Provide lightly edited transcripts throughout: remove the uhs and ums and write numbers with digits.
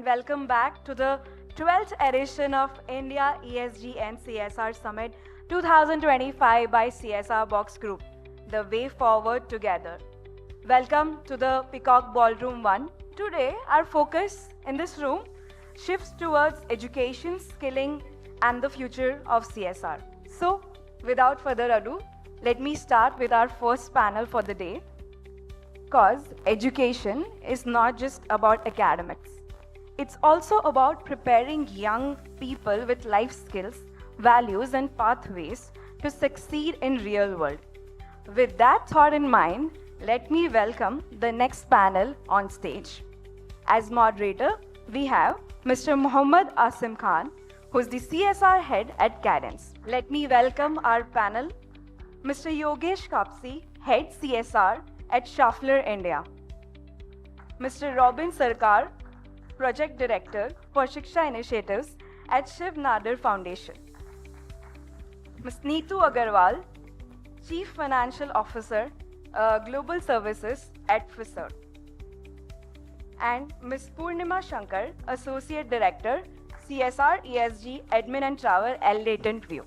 Welcome back to the 12th edition of India ESG and CSR Summit 2025 by CSR Box Group, the way forward together. Welcome to the Peacock Ballroom 1. Today, our focus in this room shifts towards education, skilling, and the future of CSR. So, without further ado, let me start with our first panel for the day. Because education is not just about academics. It's also about preparing young people with life skills, values, and pathways to succeed in real world. With that thought in mind, let me welcome the next panel on stage. As moderator, we have Mr. Muhammad Asim Khan, who is the CSR head at Cadence. Let me welcome our panel, Mr. Yogesh Kapsi, head CSR at Schaeffler India. Mr. Robin Sarkar, Project Director for Shiksha Initiatives at Shiv Nadar Foundation. Ms. Neetu Agarwal, Chief Financial Officer, Global Services at FISER. And Ms. Purnima Shankar, Associate Director, CSR ESG Admin and Travel at Latent View.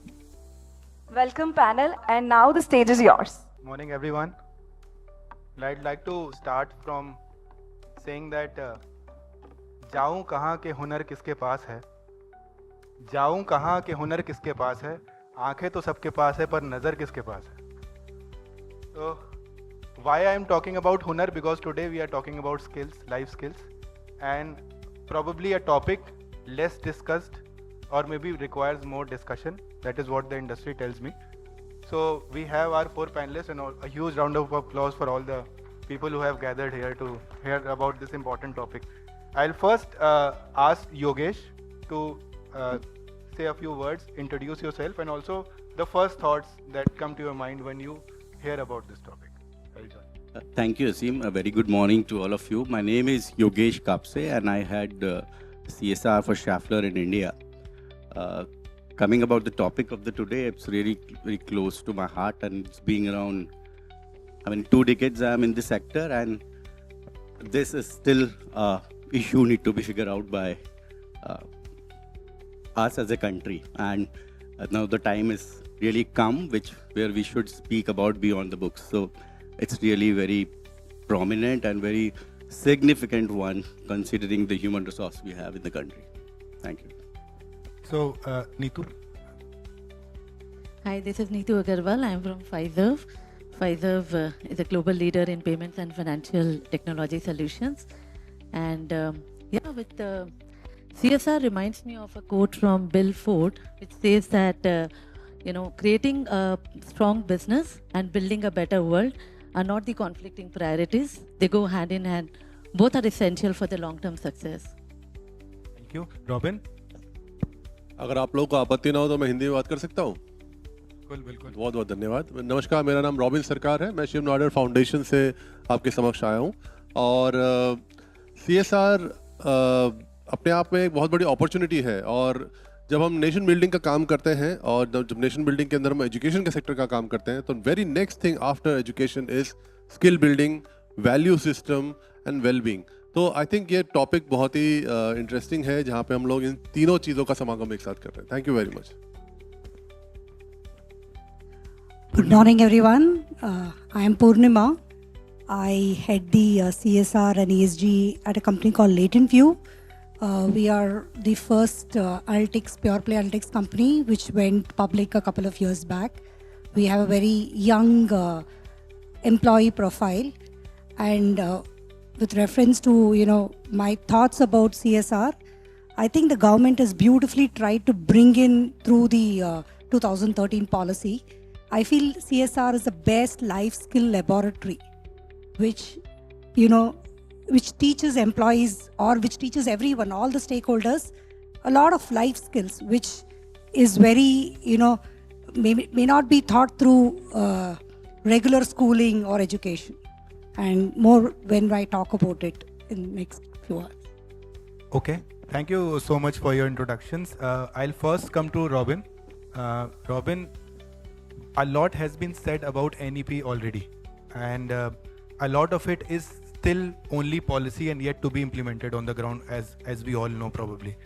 Welcome panel, and now the stage is yours. Morning everyone. I'd like to start from saying that जाऊं कहाँ के हुनर किसके पास है, जाऊं कहाँ के हुनर किसके पास है, आंखें तो सबके पास है पर नज़र किसके पास है. So why I am talking about hunar, because today we are talking about skills, life skills, and probably a topic less discussed or maybe requires more discussion. That is what the industry tells me. So we have our four panelists, and a huge round of applause for all the people who have gathered here to hear about this important topic. I'll first ask Yogesh to say a few words, introduce yourself, and also the first thoughts that come to your mind when you hear about this topic. Thank you, Asim. A very good morning to all of you. My name is Yogesh Kapse, and I had CSR for Schaeffler in India. Coming about the topic of the today, it's really very close to my heart, and it's being around, 2 decades I'm in this sector, and this is still issue need to be figured out by us as a country. And now the time is really come where we should speak about beyond the books. So it's really very prominent and very significant one, considering the human resource we have in the country. Thank you. So, Neetu. Hi, this is Neetu Agarwal. I'm from Fiserv. Fiserv is a global leader in payments and financial technology solutions. And with CSR reminds me of a quote from Bill Ford, which says that, creating a strong business and building a better world are not the conflicting priorities. They go hand in hand. Both are essential for the long-term success. Thank you. Robin. अगर आप लोगों को आपत्ति ना हो तो मैं हिंदी में बात कर सकता हूँ. बिल्कुल. बहुत बहुत धन्यवाद. नमस्कार, मेरा नाम रॉबिन सरकार है. मैं शिव नाडर फाउंडेशन से आपके समक्ष आया हूँ. और CSR अपने आप में एक बहुत बड़ी अपॉर्चुनिटी है. और जब हम नेशन बिल्डिंग का काम करते हैं और जब नेशन बिल्डिंग के अंदर हम एजुकेशन के सेक्टर का काम करते हैं, तो very next thing after education is skill building, value system and wellbeing. तो आई थिंक ये टॉपिक बहुत ही इंटरेस्टिंग है, जहाँ पे हम लोग इन तीनों चीज़ों का समागम एक साथ कर रहे हैं. Thank you very much. Good morning, everyone. I am Purnima. I head the CSR and ESG at a company called Latent View. We are the first analytics, pure play analytics company which went public a couple of years back. We have a very young employee profile, and with reference to my thoughts about CSR, I think the government has beautifully tried to bring in through the 2013 policy. I feel CSR is the best life skill laboratory, which teaches employees, or which teaches everyone, all the stakeholders, a lot of life skills, which is very, may not be taught through regular schooling or education. And more when I talk about it in the next few hours. Okay. Thank you so much for your introductions. I'll first come to Robin. Robin, a lot has been said about NEP already, and a lot of it is still only policy and yet to be implemented on the ground, as we all know probably.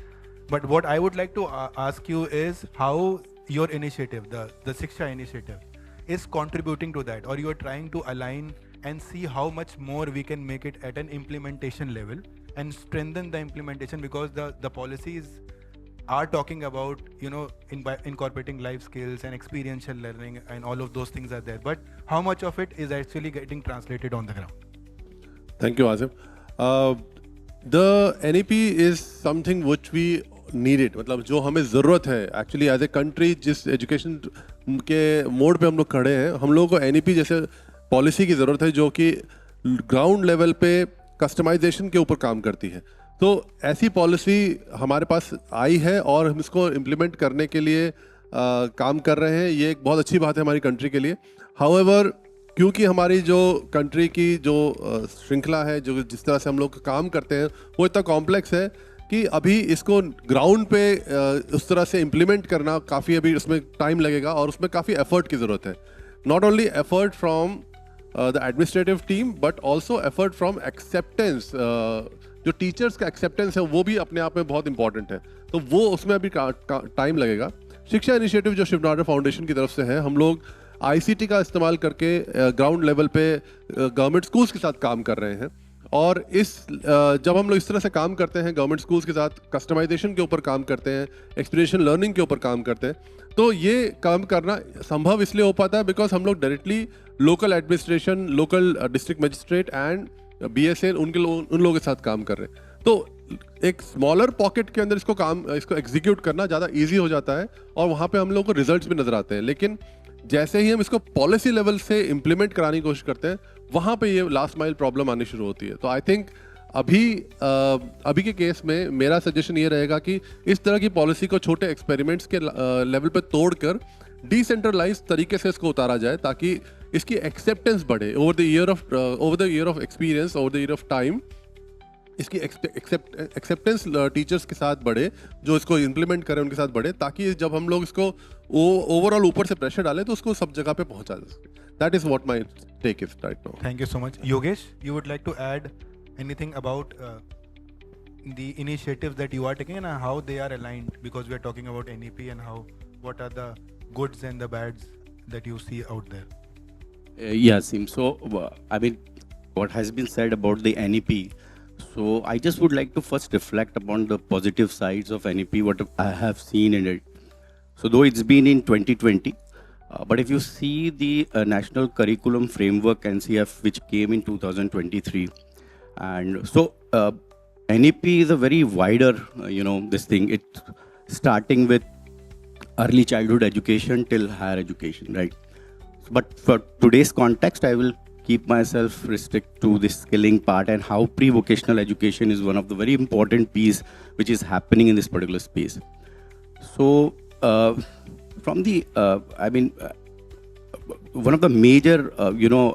But what I would like to ask you is how your initiative, the Shiksha initiative, is contributing to that, or you are trying to align and see how much more we can make it at an implementation level and strengthen the implementation, because the policies are talking about, you know, incorporating life skills and experiential learning and all of those things are there, but how much of it is actually getting translated on the ground? Thank you, Azim. The NEP is something which we needed, मतलब जो हमें ज़रूरत है actually as a country, जिस education के mode पे हम लोग खड़े हैं, हम लोगों को NEP जैसे पॉलिसी की ज़रूरत है जो कि ग्राउंड लेवल पे कस्टमाइजेशन के ऊपर काम करती है. तो ऐसी पॉलिसी हमारे पास आई है और हम इसको इम्प्लीमेंट करने के लिए काम कर रहे हैं. ये एक बहुत अच्छी बात है हमारी कंट्री के लिए. हाउएवर, क्योंकि हमारी जो कंट्री की जो श्रृंखला है, जो जिस तरह से हम लोग काम करते हैं, वो इतना कॉम्प्लेक्स है कि अभी इसको ग्राउंड पे उस तरह से इम्प्लीमेंट करना काफ़ी अभी उसमें टाइम लगेगा और उसमें काफ़ी एफर्ट की ज़रूरत है. Not only effort from the administrative team but also effort from acceptance. जो टीचर्स का एक्सेप्टेंस है वो भी अपने आप में बहुत इंपॉर्टेंट है, तो वो उसमें अभी टाइम लगेगा. शिक्षा इनिशिएटिव जो शिव नाडर फाउंडेशन की तरफ से है, हम लोग ICT का इस्तेमाल करके ग्राउंड लेवल पे गवर्नमेंट स्कूल्स के साथ काम कर रहे हैं. और जब हम लोग इस तरह से काम करते हैं, गवर्नमेंट स्कूल्स के साथ कस्टमाइजेशन के ऊपर काम करते हैं, एक्सपीरियंशियल लर्निंग के ऊपर काम करते हैं, तो ये काम करना संभव इसलिए हो पाता है बिकॉज हम लोग directly local administration, local district magistrate and BSN उन लोगों के साथ काम कर रहे हैं. तो एक स्मॉलर पॉकेट के अंदर इसको एग्जीक्यूट करना ज़्यादा ईजी हो जाता है और वहाँ पे हम लोगों को रिजल्ट्स भी नज़र आते हैं. लेकिन जैसे ही हम इसको पॉलिसी लेवल से इम्प्लीमेंट कराने की कोशिश करते हैं, वहाँ पे ये लास्ट माइल प्रॉब्लम आनी शुरू होती है. तो आई थिंक अभी के केस में मेरा सजेशन ये रहेगा कि इस तरह की पॉलिसी को छोटे एक्सपेरिमेंट्स के लेवल पे तोड़कर डिसेंट्रलाइज तरीके से इसको उतारा जाए, ताकि इसकी एक्सेप्टेंस बढ़े over the year of experience, over the year of time. इसकी एक्सेप्टेंस टीचर्स के साथ बढ़े, जो इसको इम्प्लीमेंट करें उनके साथ बढ़े, ताकि जब हम लोग इसको ओवरऑल ऊपर से प्रेशर डालें तो उसको सब जगह पे पहुंचा जा सके. That is what my take is right now. Thank you so much. Yogesh, you would like to add anything about the initiatives that you are taking and how they are aligned, because we are talking about NEP and what are the goods and the bads that you see out there? Yeah, Sim. So, I mean, what has been said about the NEP, so I just would like to first reflect upon the positive sides of NEP, what I have seen in it. So, though it's been in 2020, but if you see the National Curriculum Framework NCF, which came in 2023, and so NEP is a very wider, this thing. It's starting with early childhood education till higher education, right? But for today's context, I will keep myself restrict to the skilling part and how pre-vocational education is one of the very important piece which is happening in this particular space. So, from the, one of the major,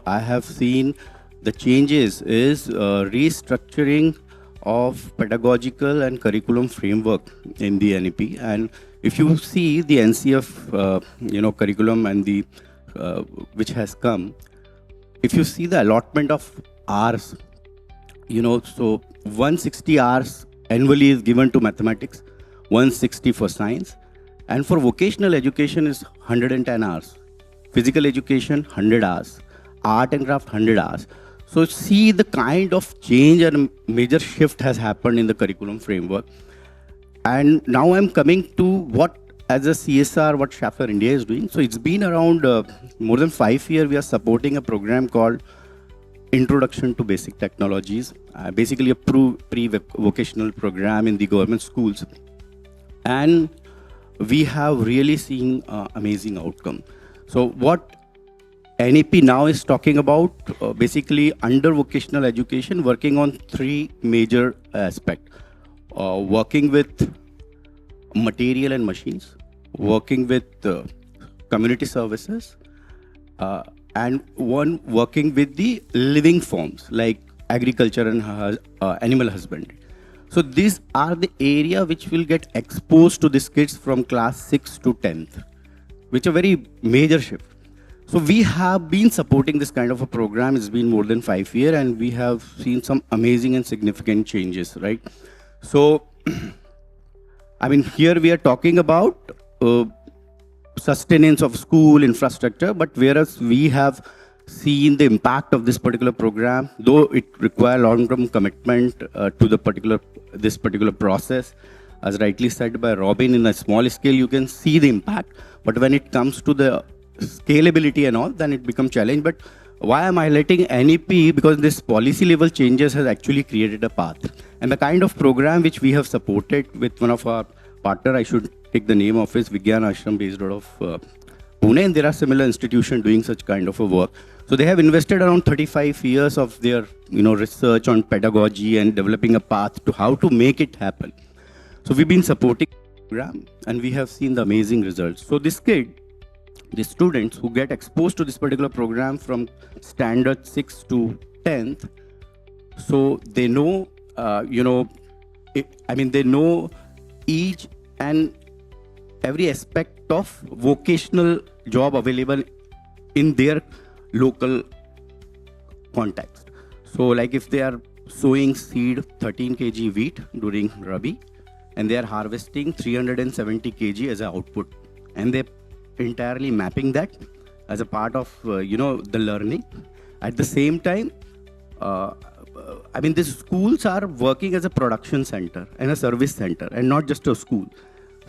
I have seen the changes is restructuring of pedagogical and curriculum framework in the NEP. And if you see the NCF, curriculum and the which has come, if you see the allotment of hours, so 160 hours annually is given to mathematics, 160 for science, and for vocational education is 110 hours, physical education 100 hours, art and craft 100 hours. So see the kind of change and major shift has happened in the curriculum framework. And now I'm coming to what as a CSR, what Schaeffler India is doing. So it's been around more than 5 years, we are supporting a program called Introduction to Basic Technologies, basically a pre-vocational program in the government schools. And we have really seen amazing outcome. So what NEP now is talking about, basically under vocational education, working on 3 major aspects. Working with material and machines, working with community services, and one working with the living forms like agriculture and animal husbandry. So these are the area which will get exposed to these kids from class 6 to 10th, which is a very major shift. So we have been supporting this kind of a program. It's been more than 5 years, and we have seen some amazing and significant changes, right? So, I mean, here we are talking about sustenance of school infrastructure, but whereas we have seen the impact of this particular program, though it requires long-term commitment to this particular process, as rightly said by Robin, in a small scale you can see the impact, but when it comes to the scalability and all, then it becomes challenge. But why am I highlighting NEP? Because this policy level changes has actually created a path, and the kind of program which we have supported with one of our partner, I should take the name of his Vigyan Ashram based out of Pune, and there are similar institutions doing such kind of a work. So they have invested around 35 years of their research on pedagogy and developing a path to how to make it happen. So we've been supporting the program, and we have seen the amazing results. So this kid, the students who get exposed to this particular program from standard 6 to 10th, so they know, they know each and every aspect of vocational job available in their local context. So like if they are sowing seed 13 kg wheat during Rabi, and they are harvesting 370 kg as an output, and they're entirely mapping that as a part of the learning. At the same time, these schools are working as a production center and a service center, and not just a school.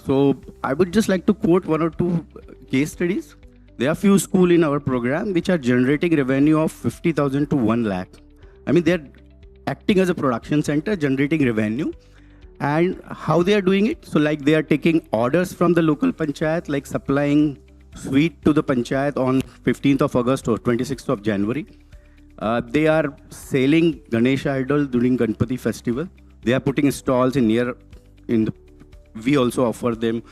So I would just like to quote one or two case studies. There are few schools in our program which are generating revenue of 50,000 to 1 lakh. I mean, they're acting as a production center, generating revenue. And how they are doing it? So like they are taking orders from the local panchayat, like supplying sweet to the panchayat on 15th of August or 26th of January. They are selling Ganesh idol during Ganpati festival. They are putting stalls we also offer them,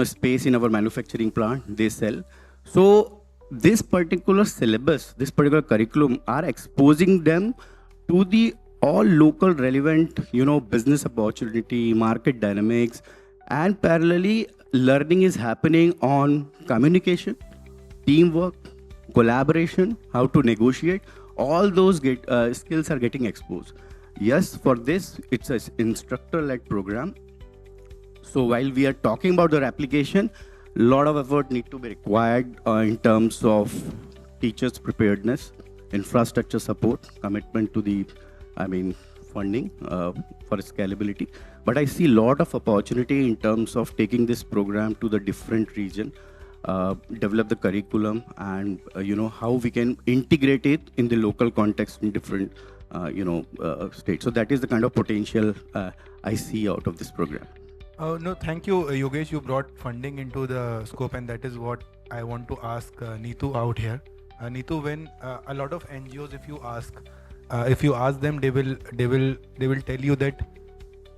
space in our manufacturing plant. They sell. So this particular syllabus, this particular curriculum are exposing them to the all local relevant, business opportunity, market dynamics, and parallelly learning is happening on communication, teamwork, collaboration, how to negotiate. All those skills are getting exposed. Yes, for this, it's an instructor-led program. So while we are talking about their application, a lot of effort need to be required in terms of teachers' preparedness, infrastructure support, commitment to the funding for scalability. But I see a lot of opportunity in terms of taking this program to the different region, develop the curriculum, and how we can integrate it in the local context in different states. So that is the kind of potential I see out of this program. No, thank you, Yogesh. You brought funding into the scope, and that is what I want to ask Neetu out here. Neetu, when a lot of NGOs, if you ask them, they will tell you that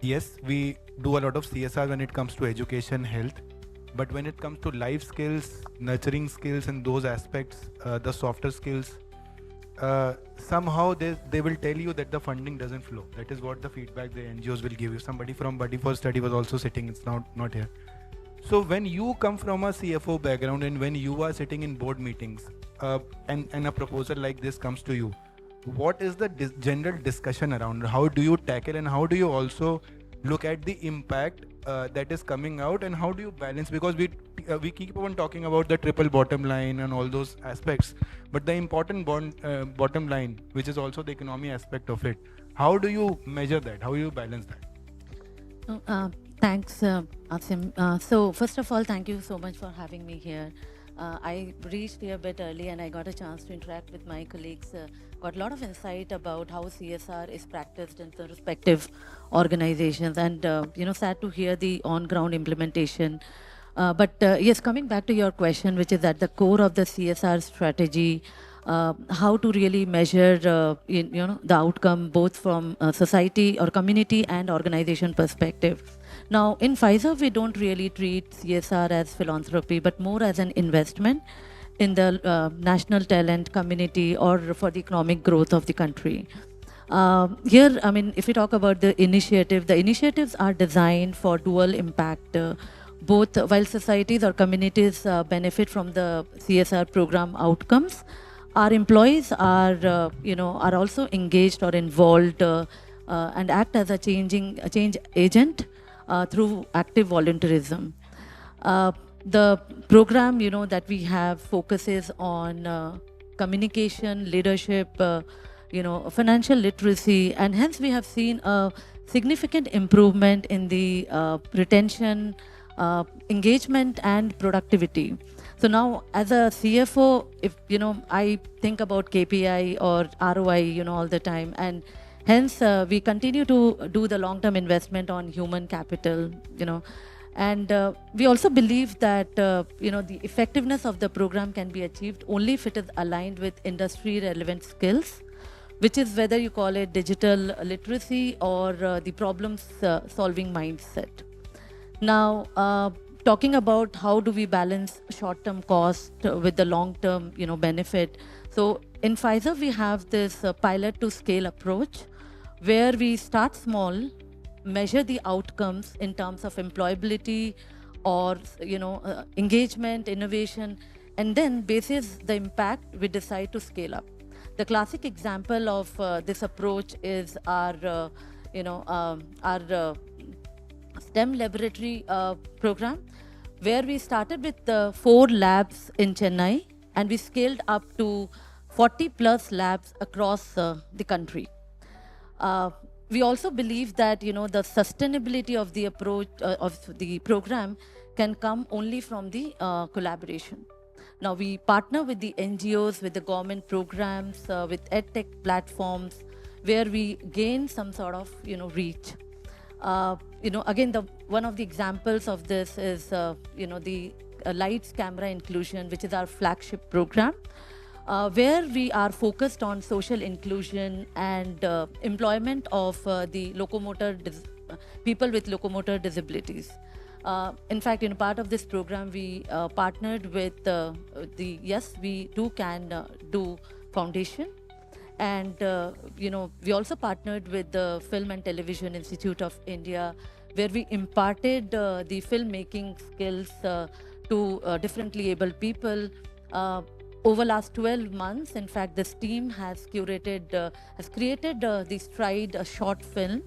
yes, we do a lot of CSR when it comes to education, health, but when it comes to life skills, nurturing skills, and those aspects, the softer skills, somehow they will tell you that the funding doesn't flow. That is what the feedback the NGOs will give you. Somebody from Buddy for Study was also sitting, it's not here. So when you come from a CFO background, and when you are sitting in board meetings, and a proposal like this comes to you, what is the general discussion around? How do you tackle, and how do you also look at the impact that is coming out, and how do you balance? Because we keep on talking about the triple bottom line and all those aspects, but the important bottom line, which is also the economy aspect of it, how do you measure that? How do you balance that? Thanks, Asim. So first of all, thank you so much for having me here. I reached here a bit early, and I got a chance to interact with my colleagues. Got a lot of insight about how CSR is practiced in the respective organizations, and sad to hear the on-ground implementation. But yes, coming back to your question, which is at the core of the CSR strategy, how to really measure the outcome both from society or community and organization perspective. Now, in Pfizer, we don't really treat CSR as philanthropy, but more as an investment in the national talent community or for the economic growth of the country. Here, if we talk about the initiatives are designed for dual impact. both while societies or communities benefit from the CSR program outcomes, our employees are, are also engaged or involved and act as a change agent through active volunteerism. The program, that we have focuses on communication, leadership, financial literacy, and hence we have seen a significant improvement in the retention, engagement, and productivity. So now, as a CFO, if I think about KPI or ROI, all the time, and hence we continue to do the long-term investment on human capital, and we also believe that the effectiveness of the program can be achieved only if it is aligned with industry-relevant skills, which is whether you call it digital literacy or the problem-solving mindset. Now, talking about how do we balance short-term cost with the long-term, benefit. So in Pfizer, we have this pilot to scale approach where we start small, measure the outcomes in terms of employability or, engagement, innovation, and then basis the impact, we decide to scale up. The classic example of this approach is our, our STEM laboratory program, where we started with 4 labs in Chennai, and we scaled up to 40 plus labs across the country. We also believe that, the sustainability of the approach of the program can come only from the collaboration. Now, we partner with the NGOs, with the government programs, with EdTech platforms, where we gain some sort of, reach. Again, one of the examples of this is, the Lights Camera Inclusion, which is our flagship program, where we are focused on social inclusion and employment of the people with locomotor disabilities. In fact, part of this program, we partnered with the Yes We Do Can Do Foundation. And, we also partnered with the Film and Television Institute of India, where we imparted the filmmaking skills to differently abled people. Over last 12 months, in fact, this team has created the Stride, a short film,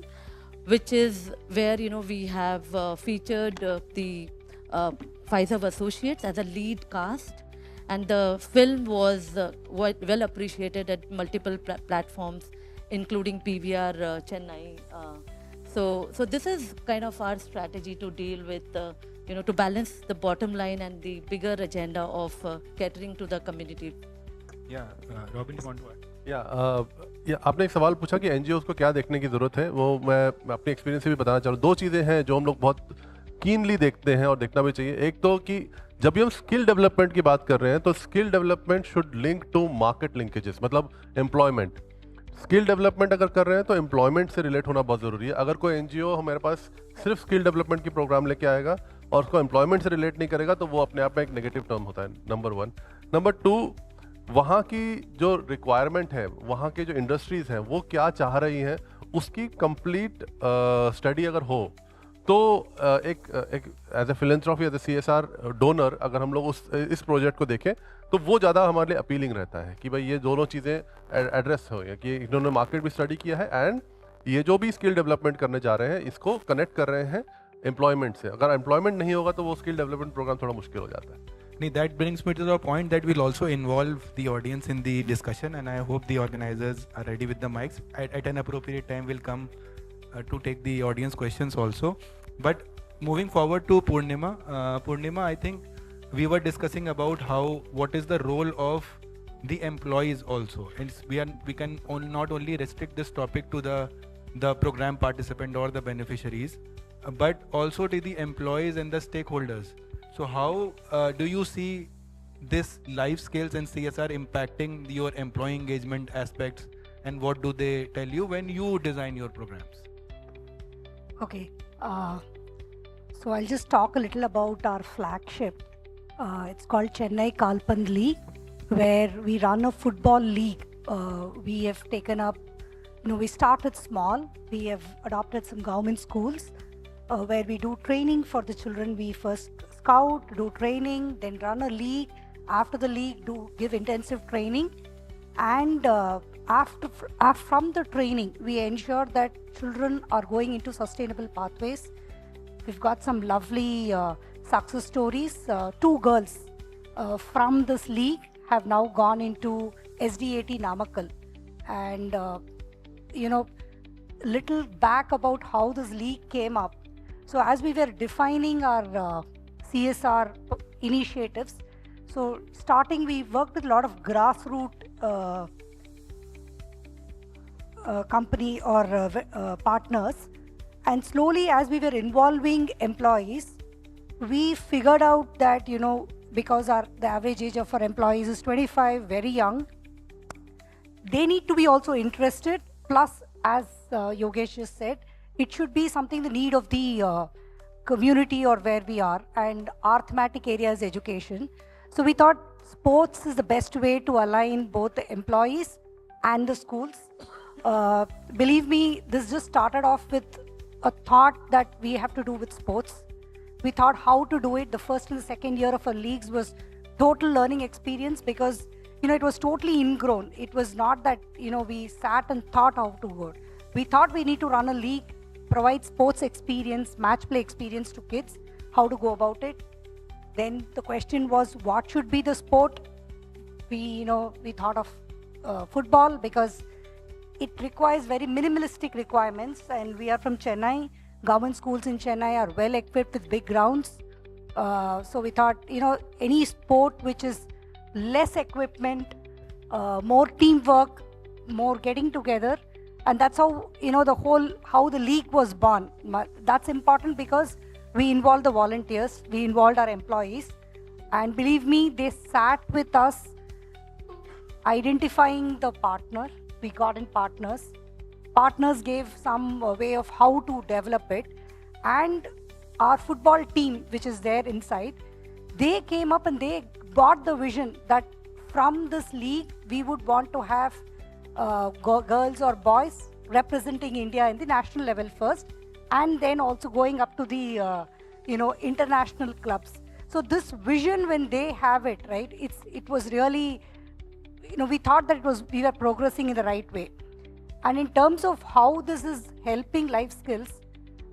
which is where, we have featured the Pfizer Associates as a lead cast. And the film was well appreciated at multiple platforms, including PVR Chennai. So this is kind of our strategy to deal with, to balance the bottom line and the bigger agenda of catering to the community. Yeah, Robin, you want to add? या आपने एक सवाल पूछा कि NGOs को क्या देखने की ज़रूरत है, वो मैं अपने एक्सपीरियंस से भी बताना चाहूँ। 2 चीज़ें हैं जो हम लोग बहुत कीनली देखते हैं और देखना भी चाहिए। एक तो कि जब भी हम स्किल डेवलपमेंट की बात कर रहे हैं तो skill development should link to market linkages, मतलब एम्प्लॉयमेंट। स्किल डेवलपमेंट अगर कर रहे हैं तो एम्प्लॉयमेंट से रिलेट होना बहुत ज़रूरी है। अगर कोई एनजीओ हमारे पास सिर्फ स्किल डेवलपमेंट की प्रोग्राम लेके आएगा और उसको एम्प्लॉयमेंट से रिलेट नहीं करेगा तो वो अपने आप में एक नेगेटिव टर्म होता है, नंबर 1। नंबर 2, वहाँ की जो रिक्वायरमेंट है, वहाँ के जो इंडस्ट्रीज़ हैं वो क्या चाह रही हैं, उसकी कंप्लीट स्टडी अगर हो तो एक as a philanthropy, as a CSR donor, अगर हम लोग इस प्रोजेक्ट को देखें तो वो ज़्यादा हमारे लिए अपीलिंग रहता है कि भाई ये दोनों चीज़ें एड्रेस हो कि इन्होंने मार्केट भी स्टडी किया है एंड ये जो भी स्किल डेवलपमेंट करने जा रहे हैं इसको कनेक्ट कर रहे हैं एम्प्लॉयमेंट से। अगर एम्प्लॉयमेंट नहीं होगा तो वो स्किल डेवलपमेंट प्रोग्राम थोड़ा मुश्किल हो जाता है। That brings me to the point that we'll also involve the audience in the discussion, and I hope the organizers are ready with the mics. At an appropriate time, we'll come to take the audience questions also. But moving forward to Purnima, Purnima, I think we were discussing about what is the role of the employees also, and we can not only restrict this topic to the program participant or the beneficiaries, but also to the employees and the stakeholders. So how do you see this life skills and CSR impacting your employee engagement aspects, and what do they tell you when you design your programs? Okay, so I'll just talk a little about our flagship. It's called Chennai Kalpand League, where we run a football league. We have taken up, we started small. We have adopted some government schools, where we do training for the children. We first scout, do training, then run a league. After the league, do give intensive training, and from the training, we ensure that children are going into sustainable pathways. We've got some lovely success stories. Two girls from this league have now gone into SDAT Namakkal, and little back about how this league came up. So as we were defining our CSR initiatives, so starting, we worked with a lot of grassroots company or partners, and slowly as we were involving employees, we figured out that because the average age of our employees is 25, very young, they need to be also interested. Plus, as Yogesh just said, it should be something the need of the community or where we are, and our thematic area is education. So we thought sports is the best way to align both the employees and the schools. Believe me, this just started off with a thought that we have to do with sports. We thought how to do it. The first and the second year of our leagues was total learning experience, because it was totally ingrown. It was not that we sat and thought how to go. We thought we need to run a league, provide sports experience, match play experience to kids, how to go about it. Then the question was, what should be the sport? We thought of football, because it requires very minimalistic requirements, and we are from Chennai. Government schools in Chennai are well equipped with big grounds. So we thought, any sport which is less equipment, more teamwork, more getting together, and that's how how the league was born. That's important because we involved the volunteers, we involved our employees, and believe me, they sat with us identifying the partner. We got in partners. Partners gave some way of how to develop it, and our football team, which is there inside, they came up and they got the vision that from this league we would want to have girls or boys representing India in the national level first, and then also going up to the international clubs. So this vision, when they have it, right, it was really, we thought that we were progressing in the right way. And in terms of how this is helping life skills,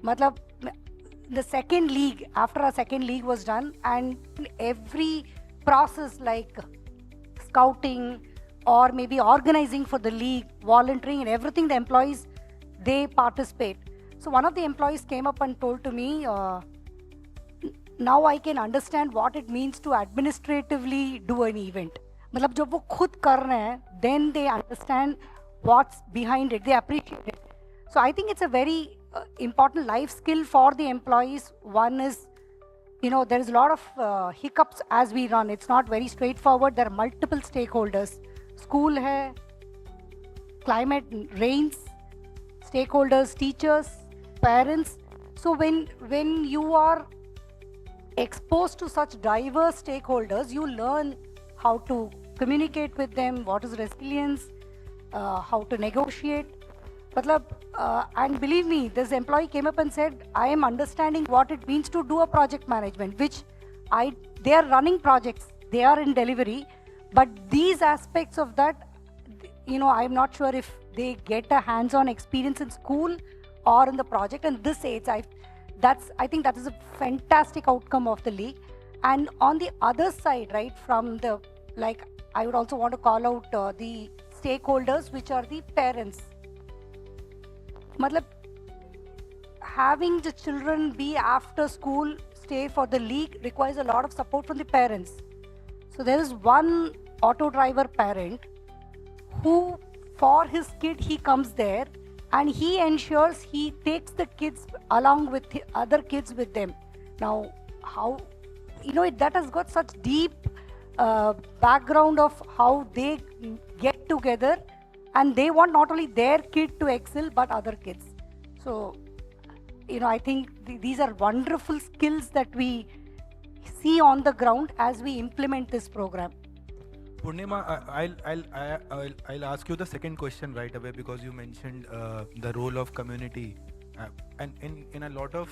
the second league, after our second league was done, and every process like scouting or maybe organizing for the league, volunteering and everything, the employees, they participate. So one of the employees came up and told to me, now I can understand what it means to administratively do an event. मतलब जब वो खुद कर रहे हैं, then they understand what's behind it, they appreciate it. So I think it's a very important life skill for the employees. One is, there is a lot of hiccups as we run. It's not very straightforward. There are multiple stakeholders. School hai, climate, rains, stakeholders, teachers, parents. So when you are exposed to such diverse stakeholders, you learn how to communicate with them, what is resilience, how to negotiate. And believe me, this employee came up and said, I am understanding what it means to do a project management, which they are running projects, they are in delivery, but these aspects of that, I'm not sure if they get a hands-on experience in school or in the project. And this age, I think that is a fantastic outcome of the league. And on the other side, right, from the, I would also want to call out the stakeholders, which are the parents. Having the children be after school stay for the league requires a lot of support from the parents. So there is one auto driver parent who, for his kid, he comes there and he ensures he takes the kids along with the other kids with them. Now, how, that has got such deep background of how they get together, and they want not only their kid to excel but other kids. So I think these are wonderful skills that we see on the ground as we implement this program. Purnima, I'll ask you the second question right away, because you mentioned the role of community and in a lot of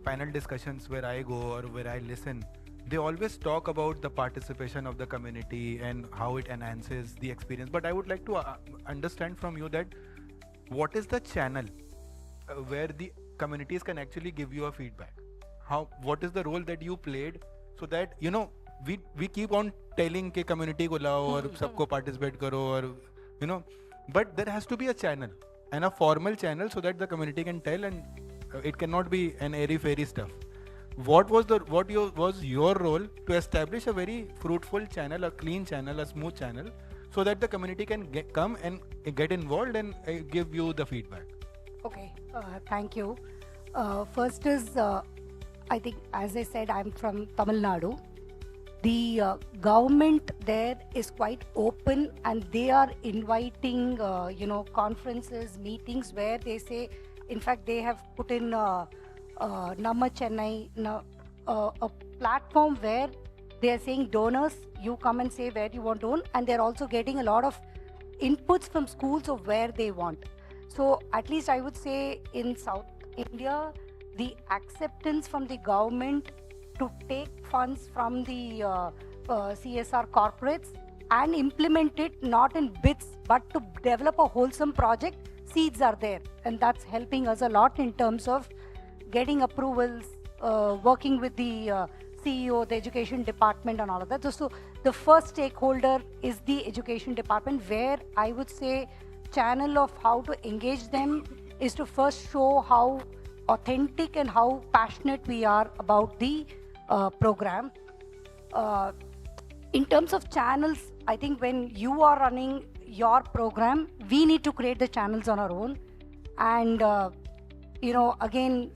panel discussions where I go or where I listen, they always talk about the participation of the community and how it enhances the experience. But I would like to understand from you that what is the channel where the communities can actually give you a feedback? What is the role that you played so that we keep on telling कि community को लाओ और सबको participate करो और but there has to be a channel and a formal channel so that the community can tell, and it cannot be an airy fairy stuff. What was your role to establish a very fruitful channel, a clean channel, a smooth channel, so that the community can come and get involved and give you the feedback? Okay, thank you. First is, I think, as I said, I'm from Tamil Nadu. The government there is quite open, and they are inviting, conferences, meetings where they say, in fact, they have put in Namma Chennai, a platform where they are saying donors, you come and say where you want to own, and they're also getting a lot of inputs from schools of where they want. So at least I would say in South India, the acceptance from the government to take funds from the CSR corporates and implement it not in bits but to develop a wholesome project, seeds are there, and that's helping us a lot in terms of getting approvals, working with the CEO, the education department and all of that. So the first stakeholder is the education department, where I would say channel of how to engage them is to first show how authentic and how passionate we are about the program. In terms of channels, I think when you are running your program, we need to create the channels on our own. And again,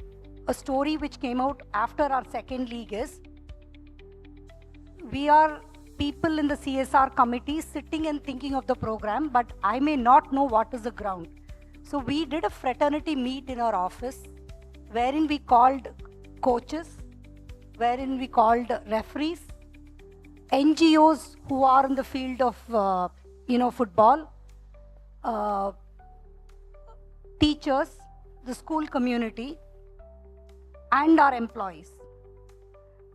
a story which came out after our second league is, we are people in the CSR committee sitting and thinking of the program, but I may not know what is the ground. So we did a fraternity meet in our office, wherein we called coaches, wherein we called referees, NGOs who are in the field of football, teachers, the school community, and our employees.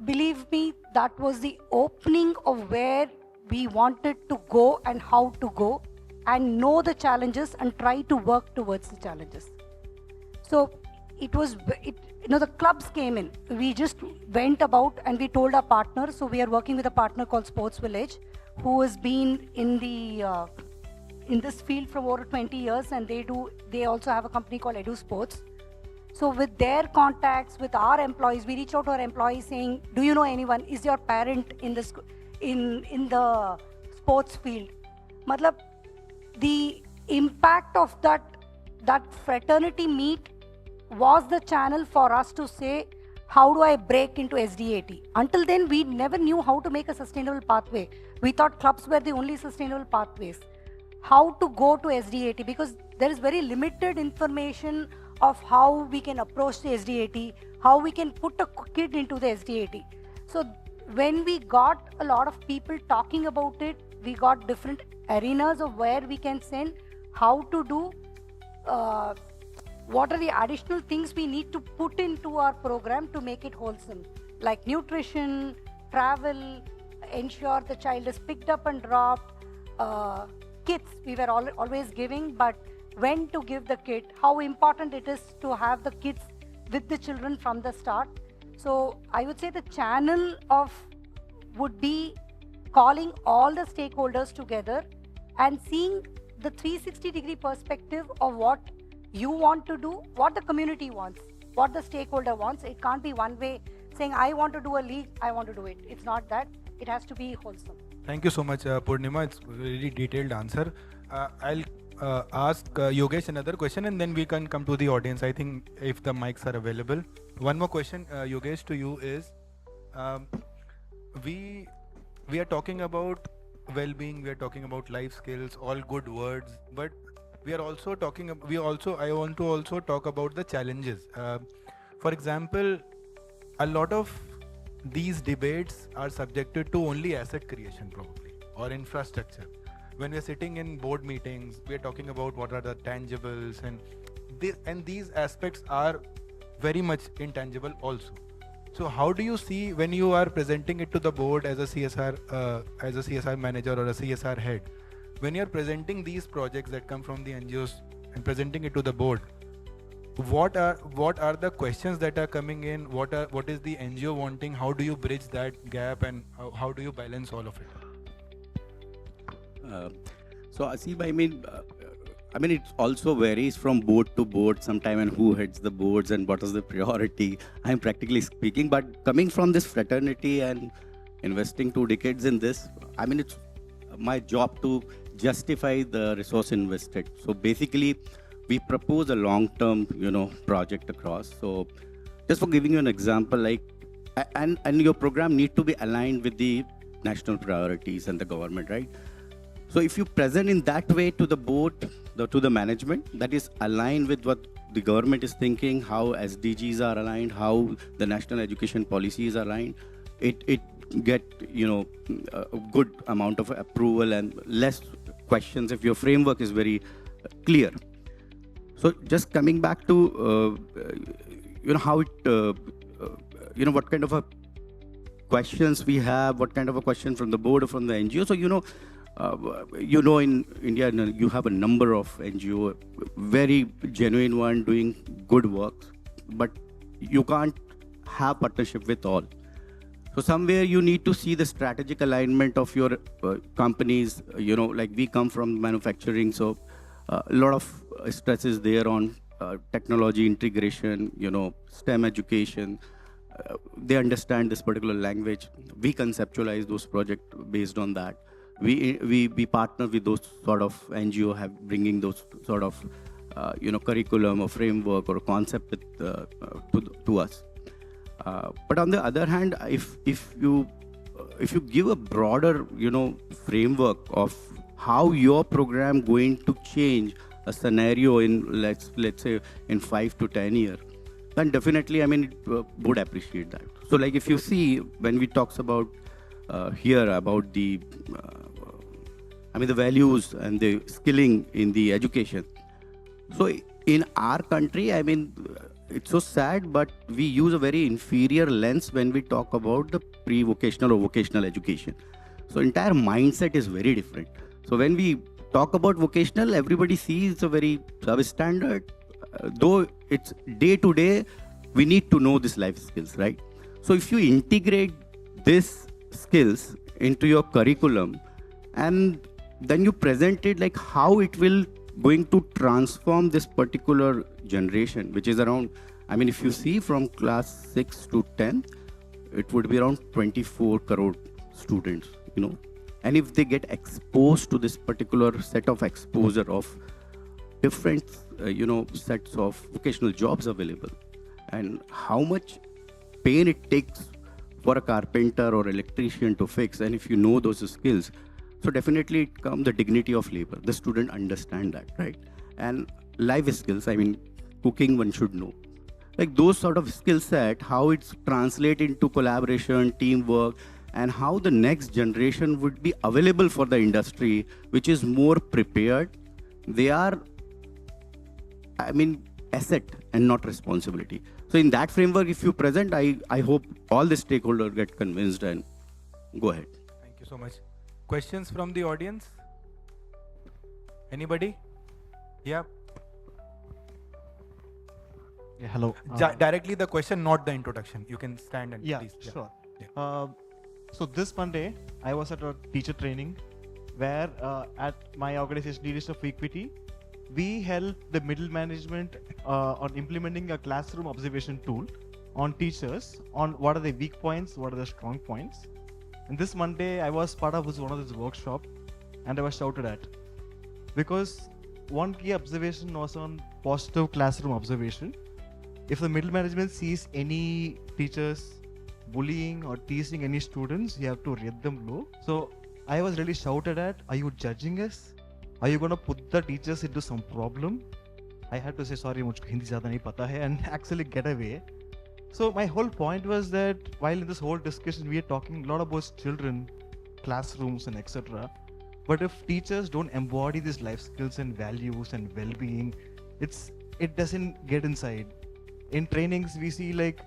Believe me, that was the opening of where we wanted to go and how to go, and know the challenges and try to work towards the challenges. So the clubs came in. We just went about and we told our partners. So we are working with a partner called Sports Village, who has been in this field for over 20 years, and they also have a company called Edu Sports. So with their contacts, with our employees, we reach out to our employees saying, do you know anyone? Is your parent in the sports field? Matlab, the impact of that fraternity meet was the channel for us to say, how do I break into SDAT? Until then, we never knew how to make a sustainable pathway. We thought clubs were the only sustainable pathways. How to go to SDAT, because there is very limited information of how we can approach the SDAT, how we can put a kid into the SDAT. So when we got a lot of people talking about it, we got different arenas of where we can send, how to do, what are the additional things we need to put into our program to make it wholesome, like nutrition, travel, ensure the child is picked up and dropped, kits we were always giving, but when to give the kit, how important it is to have the kids with the children from the start. So I would say the channel would be calling all the stakeholders together and seeing the 360-degree perspective of what you want to do, what the community wants, what the stakeholder wants. It can't be one way saying, I want to do a league, I want to do it. It's not that. It has to be wholesome. Thank you so much, Purnima. It's a very detailed answer. I'll ask Yogesh another question, and then we can come to the audience, I think, if the mics are available. One more question, Yogesh, to you is, we are talking about well-being, we are talking about life skills, all good words, but we are also talking, I want to also talk about the challenges. For example, a lot of these debates are subjected to only asset creation probably, or infrastructure. When we are sitting in board meetings, we are talking about what are the tangibles, and these aspects are very much intangible also. So how do you see when you are presenting it to the board as a CSR manager or a CSR head, when you are presenting these projects that come from the NGOs and presenting it to the board, what are the questions that are coming in? What is the NGO wanting? How do you bridge that gap, and how do you balance all of it? So Aseem, I mean, it also varies from board to board sometime, and who heads the boards and what is the priority. I'm practically speaking, but coming from this fraternity and investing 2 decades in this, I mean, it's my job to justify the resource invested. So basically, we propose a long-term, project across. So just for giving you an example, like, and your program need to be aligned with the national priorities and the government, right? So if you present in that way to the board, to the management, that is aligned with what the government is thinking, how SDGs are aligned, how the national education policies are aligned, it get, a good amount of approval and less questions if your framework is very clear. So just coming back to, how it, what kind of a questions we have, what kind of a question from the board or from the NGO. So, in India, you have a number of NGO, very genuine one doing good work, but you can't have partnership with all. So somewhere you need to see the strategic alignment of your companies. Like we come from manufacturing, so a lot of stress is there on technology integration, STEM education. They understand this particular language. We conceptualize those projects based on that. We partner with those sort of NGO bringing those sort of curriculum or framework or concept to us. But on the other hand, if you give a broader framework of how your program going to change a scenario in let's say in 5 to 10 years, then definitely it would appreciate that. So like if you see when we talks about here about the the values and the skilling in the education. So in our country, it's so sad, but we use a very inferior lens when we talk about the pre-vocational or vocational education. So entire mindset is very different. So when we talk about vocational, everybody sees it's a very service standard. Though it's day to day, we need to know this life skills, right? So if you integrate this skills into your curriculum and then you present it like how it will going to transform this particular generation, which is around, if you see from class 6 to 10, it would be around 24 crore students, and if they get exposed to this particular set of exposure of different, sets of vocational jobs available, and how much pain it takes for a carpenter or electrician to fix, and if you know those skills, so definitely it comes the dignity of labor. The student understand that, right? And life skills, cooking one should know. Like those sort of skill set, how it's translate into collaboration, teamwork, and how the next generation would be available for the industry, which is more prepared. They are, asset and not responsibility. So in that framework, if you present, I hope all the stakeholders get convinced and go ahead. Thank you so much. Questions from the audience? Anybody? Yeah. Yeah, hello. Directly the question, not the introduction. You can stand and please. Yeah, sure. Yeah. So this Monday, I was at a teacher training where at my organization, Leadership of Equity, we help the middle management on implementing a classroom observation tool on teachers on what are the weak points, what are the strong points. And this Monday, I was part of one of this workshop and I was shouted at because one key observation was on positive classroom observation. If the middle management sees any teachers bullying or teasing any students, you have to rate them low. So I was really shouted at, are you judging us? Are you going to put the teachers into some problem? I had to say, sorry, mujhko Hindi zyada nahi pata hai, and actually get away. So my whole point was that while in this whole discussion, we are talking a lot about children, classrooms and etc. But if teachers don't embody these life skills and values and well-being, it's it doesn't get inside. In trainings, we see like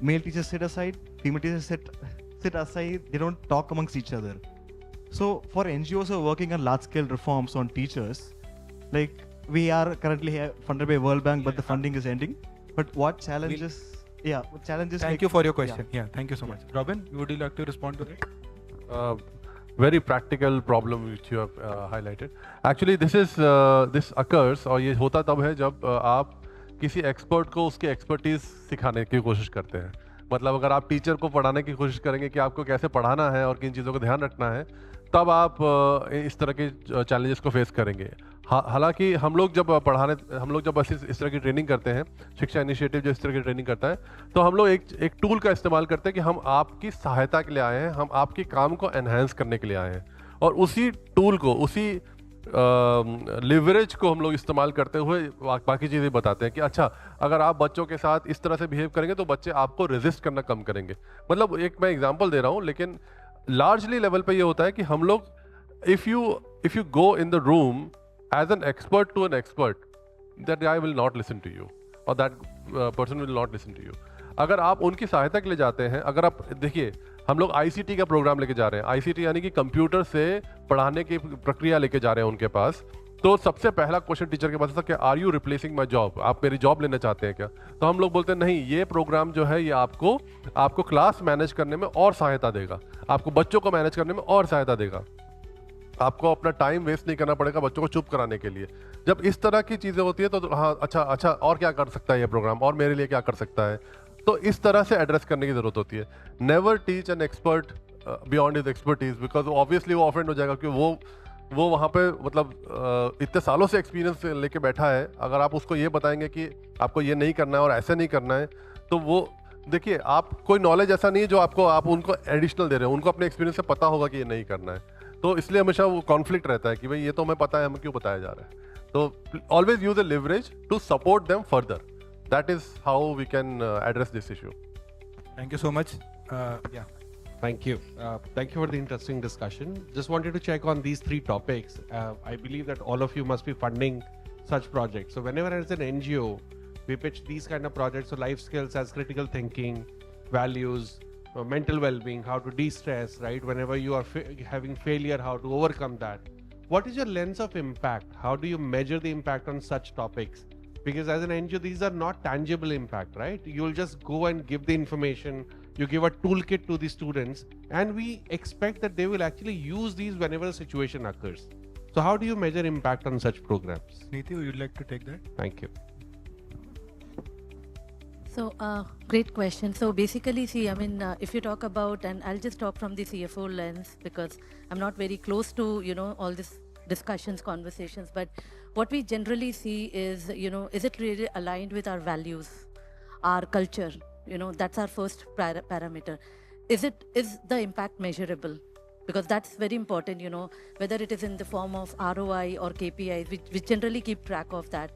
male teachers sit aside, female teachers sit aside. They don't talk amongst each other. So for NGOs who are working on large-scale reforms on teachers, like we are currently funded by World Bank, but the funding is ending. But what challenges? What challenges? Thank you for your question. Yeah, thank you so much. Robin, would you like to respond to that? Very practical problem which you have highlighted. Actually, this occurs और ये होता तब है जब आप किसी expert को उसकी एक्सपर्टीज सिखाने की कोशिश करते हैं. मतलब अगर आप टीचर को पढ़ाने की कोशिश करेंगे कि आपको कैसे पढ़ाना है और किन चीज़ों का ध्यान रखना है, तब आप इस तरह के चैलेंजेस को फेस करेंगे. हालांकि हम लोग जब इस तरह की ट्रेनिंग करते हैं, शिक्षा इनिशिएटिव जो इस तरह की ट्रेनिंग करता है, तो हम लोग एक टूल का इस्तेमाल करते हैं कि हम आपकी सहायता के लिए आए हैं, हम आपके काम को एनहांस करने के लिए आए हैं, और उसी टूल को, उसी लिवरेज को हम लोग इस्तेमाल करते हुए बाकी चीज़ें बताते हैं कि अच्छा, अगर आप बच्चों के साथ इस तरह से बिहेव करेंगे तो बच्चे आपको रेजिस्ट करना कम करेंगे. मतलब एक मैं एग्जांपल दे रहा हूँ, लेकिन लार्जली लेवल पे ये होता है कि हम लोग if you go in the room as an expert to an expert, that guy will not listen to you और that person will not listen to you. अगर आप उनकी सहायता के लिए जाते हैं, अगर आप देखिए, हम लोग आईसीटी का प्रोग्राम लेके जा रहे हैं. आईसीटी यानी कि कंप्यूटर से पढ़ाने की प्रक्रिया लेके जा रहे हैं उनके पास. तो सबसे पहला क्वेश्चन टीचर के पास था कि are you replacing my job, आप मेरी जॉब लेना चाहते हैं क्या? तो हम लोग बोलते हैं नहीं, ये प्रोग्राम जो है ये आपको क्लास मैनेज करने में और सहायता देगा, आपको बच्चों को मैनेज करने में और सहायता देगा, आपको अपना टाइम वेस्ट नहीं करना पड़ेगा बच्चों को चुप कराने के लिए. जब इस तरह की चीज़ें होती है तो हाँ, अच्छा और क्या कर सकता है ये प्रोग्राम, और मेरे लिए क्या कर सकता है, तो इस तरह से एड्रेस करने की जरूरत होती है. Never teach an expert beyond his expertise, because obviously वो ऑफेंड हो जाएगा कि वो वहाँ पे मतलब इतने सालों से एक्सपीरियंस लेके बैठा है. अगर आप उसको ये बताएंगे कि आपको ये नहीं करना है और ऐसे नहीं करना है, तो वो देखिए, आप कोई नॉलेज ऐसा नहीं है जो आप उनको एडिशनल दे रहे हो, उनको अपने एक्सपीरियंस से पता होगा कि ये नहीं करना है. तो इसलिए हमेशा वो कॉन्फ्लिक्ट रहता है कि भाई ये तो हमें पता है, हमें क्यों बताया जा रहा है. तो always use a leverage to support them further. That is how we can address this issue. Thank you so much. Yeah. Thank you. Thank you for the interesting discussion. Just wanted to check on these three topics. I believe that all of you must be funding such projects. So whenever as an NGO, we pitch these kind of projects, so life skills as critical thinking, values, mental well-being, how to de-stress, right? Whenever you are having failure, how to overcome that. What is your lens of impact? How do you measure the impact on such topics? Because as an NGO, these are not tangible impact, right? You'll just go and give the information, you give a toolkit to the students, and we expect that they will actually use these whenever a situation occurs. So how do you measure impact on such programs? Neeti, would you like to take that? Thank you. So, great question. So basically, see, I mean, if you talk about, and I'll just talk from the CFO lens because I'm not very close to, all this discussions, conversations, but what we generally see is, is it really aligned with our values, our culture? That's our first parameter. Is the impact measurable? Because that's very important, whether it is in the form of ROI or KPIs, we generally keep track of that.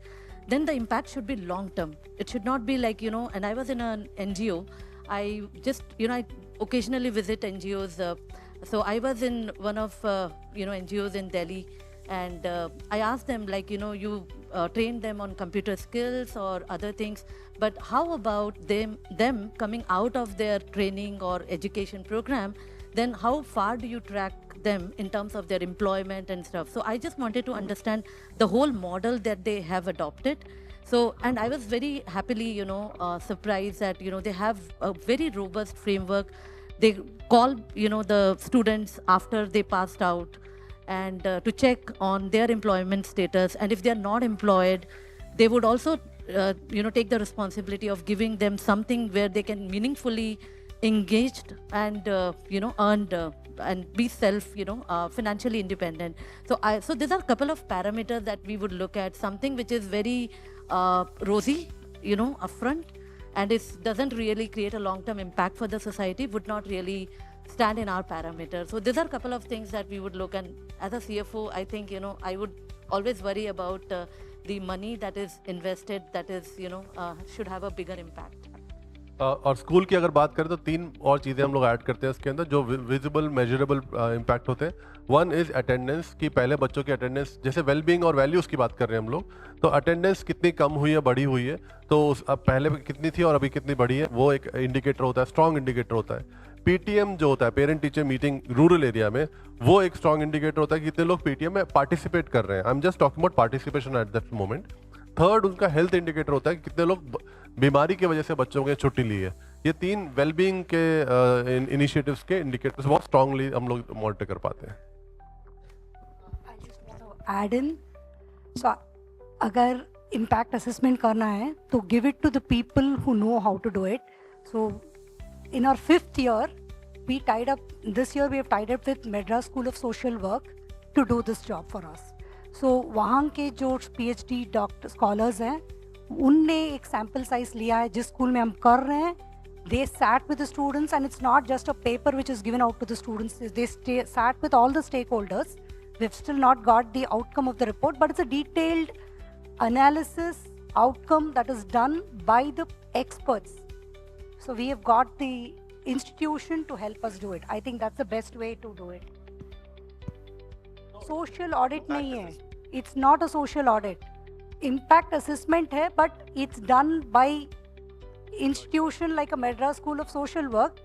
Then the impact should be long term. It should not be like, and I was in an NGO, I just, I occasionally visit NGOs. So I was in one of, NGOs in Delhi, and I asked them, like, you train them on computer skills or other things, but how about them coming out of their training or education program, then how far do you track them in terms of their employment and stuff? So I just wanted to understand the whole model that they have adopted. So, and I was very happily, surprised that, they have a very robust framework. They call, the students after they passed out and to check on their employment status. And if they are not employed, they would also, take the responsibility of giving them something where they can meaningfully engaged and, earned and be financially independent. So these are a couple of parameters that we would look at, something which is very rosy, upfront, and it doesn't really create a long-term impact for the society, would not really stand in our parameter. So these are a couple of things that we would look, and as a CFO, I think, I would always worry about the money that is invested, that is, should have a bigger impact. और school की अगर बात करें तो 3 और चीज़ें हम लोग ऐड करते हैं इसके अंदर जो विजिबल मेजरेबल इम्पैक्ट होते हैं. वन इज़ अटेंडेंस, कि पहले बच्चों की अटेंडेंस, जैसे वेलबींग और वैल्यूज़ की बात कर रहे हैं हम लोग, तो अटेंडेंस कितनी कम हुई है, बढ़ी हुई है, तो अब पहले कितनी थी और अभी कितनी बढ़ी है, वो एक इंडिकेटर होता है, स्ट्रॉन्ग इंडिकेटर होता है. पीटीएम जो होता है, parent teacher meeting rural area में, वो एक स्ट्रॉन्ग इंडिकेटर होता है कि कितने लोग पीटीएम में पार्टिसिपेट कर रहे हैं. I am just talking about participation at that moment. Third उनका हेल्थ इंडिकेटर होता है कि कितने लोग बीमारी की वजह से बच्चों के छुट्टी ली है. ये 3 वेलबींग के इनिशिएटिव्स के इंडिकेटर्स बहुत स्ट्रांगली हम लोग मॉनिटर कर पाते हैं. Add in, so अगर impact assessment करना है तो give it to the people who know how to do it. So in our 5th year, we tied up, this year we have tied up with Madras School of Social Work to do this job for us. So वहाँ के जो PhD doctor scholars हैं उनने एक sample size लिया है जिस school में हम कर रहे हैं. They sat with the students and it's not just a paper which is given out to the students. They sat with all the stakeholders. We've still not got the outcome of the report, but it's a detailed analysis outcome that is done by the experts. So we have got the institution to help us do it. I think that's the best way to do it. Social audit nahi hai. It's not a social audit. Impact assessment hai, but it's done by institution like a Madras School of Social Work,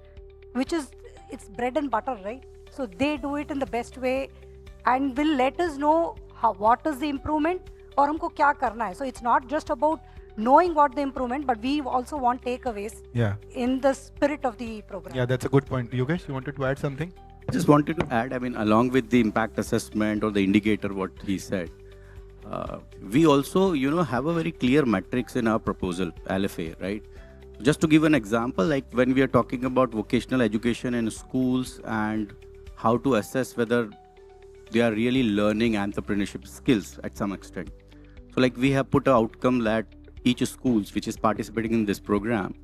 which is, it's bread and butter, right? So they do it in the best way and will let us know what is the improvement और हमको क्या करना है. So it's not just about knowing what the improvement, but we also want takeaways in the spirit of the program. Yeah, that's a good point. Yogesh, you wanted to add something? I just wanted to add, I mean, along with the impact assessment or the indicator, what he said, we also, have a very clear metrics in our proposal, LFA, right? Just to give an example, like when we are talking about vocational education in schools and how to assess whether they are really learning entrepreneurship skills at some extent. So like we have put an outcome that each schools which is participating in this program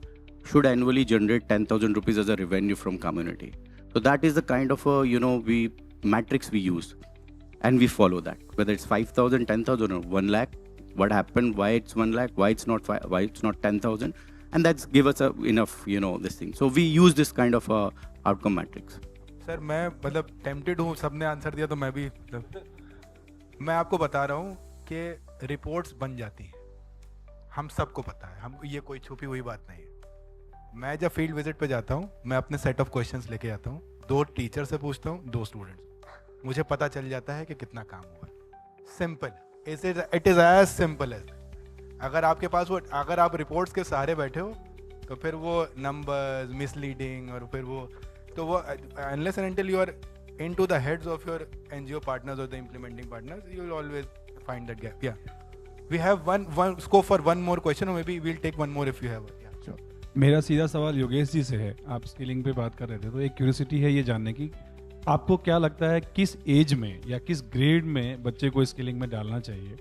should annually generate 10,000 rupees as a revenue from community. So that is the kind of we matrix we use and we follow that, whether it's 5,000, 10,000 or 1 lakh, what happened, why it's 1 lakh, why it's not 10,000, and that's give us enough, this thing. So we use this kind of outcome matrix. Sir मैं मतलब tempted हूँ, सबने answer दिया तो मैं भी मैं आपको बता रहा हूँ कि रिपोर्ट्स बन जाती हैं, हम सबको पता है, हम ये कोई छुपी हुई बात नहीं है. मैं जब फील्ड विजिट पे जाता हूँ मैं अपने सेट ऑफ क्वेश्चंस लेके आता हूँ, 2 टीचर से पूछता हूँ, 2 स्टूडेंट्स, मुझे पता चल जाता है कि कितना काम हुआ. Simple, it is as simple as. अगर आपके पास वो, अगर आप रिपोर्ट्स के सहारे बैठे हो तो फिर वो नंबर्स मिसलीडिंग और फिर वो, तो वो unless and until you are into the heads of your NGO partners or the implementing partners, you will always find that gap. Yeah, we have one scope for one more question, or maybe we'll take one more if you have. Yeah, sure. मेरा सीधा सवाल योगेश जी से है. आप skilling पे बात कर रहे थे तो एक क्यूरियोसिटी है ये जानने की, आपको क्या लगता है किस एज में या किस ग्रेड में बच्चे को स्किलिंग में डालना चाहिए,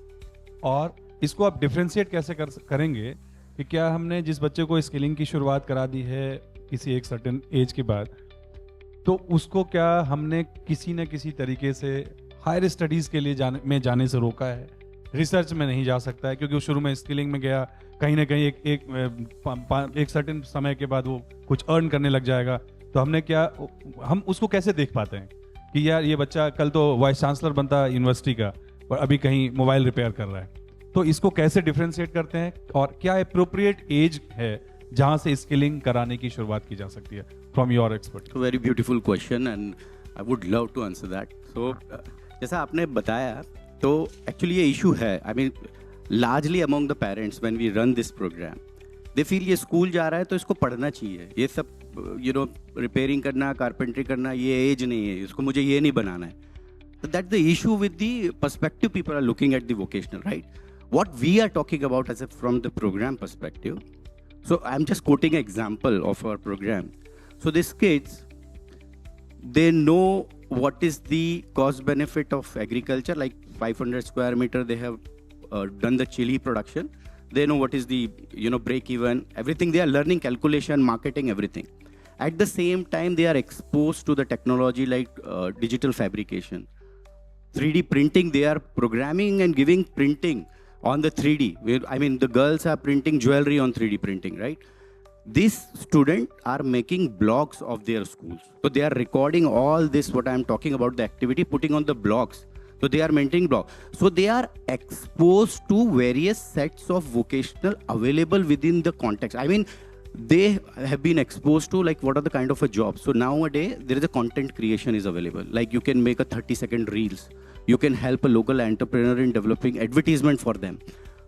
और इसको आप डिफ्रेंशिएट कैसे करेंगे कि क्या हमने जिस बच्चे को स्किलिंग की शुरुआत करा दी है किसी एक सर्टेन एज के बाद, तो उसको क्या हमने किसी न किसी तरीके से हायर स्टडीज़ के लिए जाने से रोका है? रिसर्च में नहीं जा सकता है क्योंकि वो शुरू में स्किलिंग में गया, कहीं ना कहीं एक सर्टेन समय के बाद वो कुछ अर्न करने लग जाएगा, तो हम उसको कैसे देख पाते हैं कि यार ये बच्चा कल तो वाइस चांसलर बनता यूनिवर्सिटी का और अभी कहीं मोबाइल रिपेयर कर रहा है? तो इसको कैसे डिफ्रेंशिएट करते हैं और क्या अप्रोप्रिएट एज है जहां से स्किलिंग कराने की शुरुआत की जा सकती है from your expert? Very beautiful question and I would love to answer that. So जैसा आपने बताया, तो एक्चुअली ये इशू है, I mean largely among the parents when we run this programme, they feel ये स्कूल जा रहा है तो इसको पढ़ना चाहिए, ये सब रिपेयरिंग करना, कारपेंट्री करना, ये एज नहीं है, इसको मुझे ये नहीं बनाना है. So that's the issue with the perspective people are looking at the vocational, right? What we are talking about as from the program perspective. So I'm just quoting an example of our program. So these kids, they know what is the cost benefit of agriculture, like 500 square meter, they have done the chili production. They know what is the, break even, everything. They are learning calculation, marketing, everything. At the same time, they are exposed to the technology like digital fabrication. 3D printing, they are programming and giving printing on the 3D. I mean, the girls are printing jewelry on 3D printing, right? these students are making blogs of their schools. So they are recording all this, what I am talking about, the activity, putting on the blogs. So they are maintaining blog. So they are exposed to various sets of vocational available within the context. I mean, they have been exposed to like what are the kind of a job. So nowadays there is a content creation is available. Like you can make a 30-second reels. You can help a local entrepreneur in developing advertisement for them.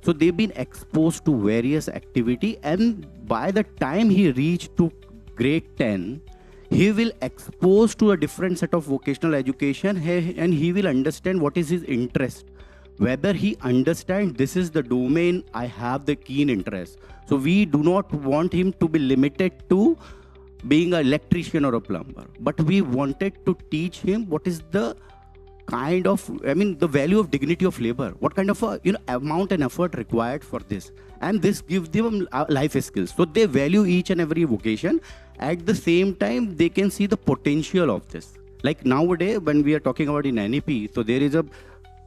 So they've been exposed to various activity, and by the time he reached to grade 10, he will expose to a different set of vocational education, and he will understand what is his interest. Whether he understands this is the domain I have the keen interest. So we do not want him to be limited to being an electrician or a plumber, but we wanted to teach him what is the kind of, I mean, the value of dignity of labor, what kind of a, amount and effort required for this. And this gives them life skills. So they value each and every vocation. At the same time, they can see the potential of this. Like nowadays, when we are talking about in NEP, so there is a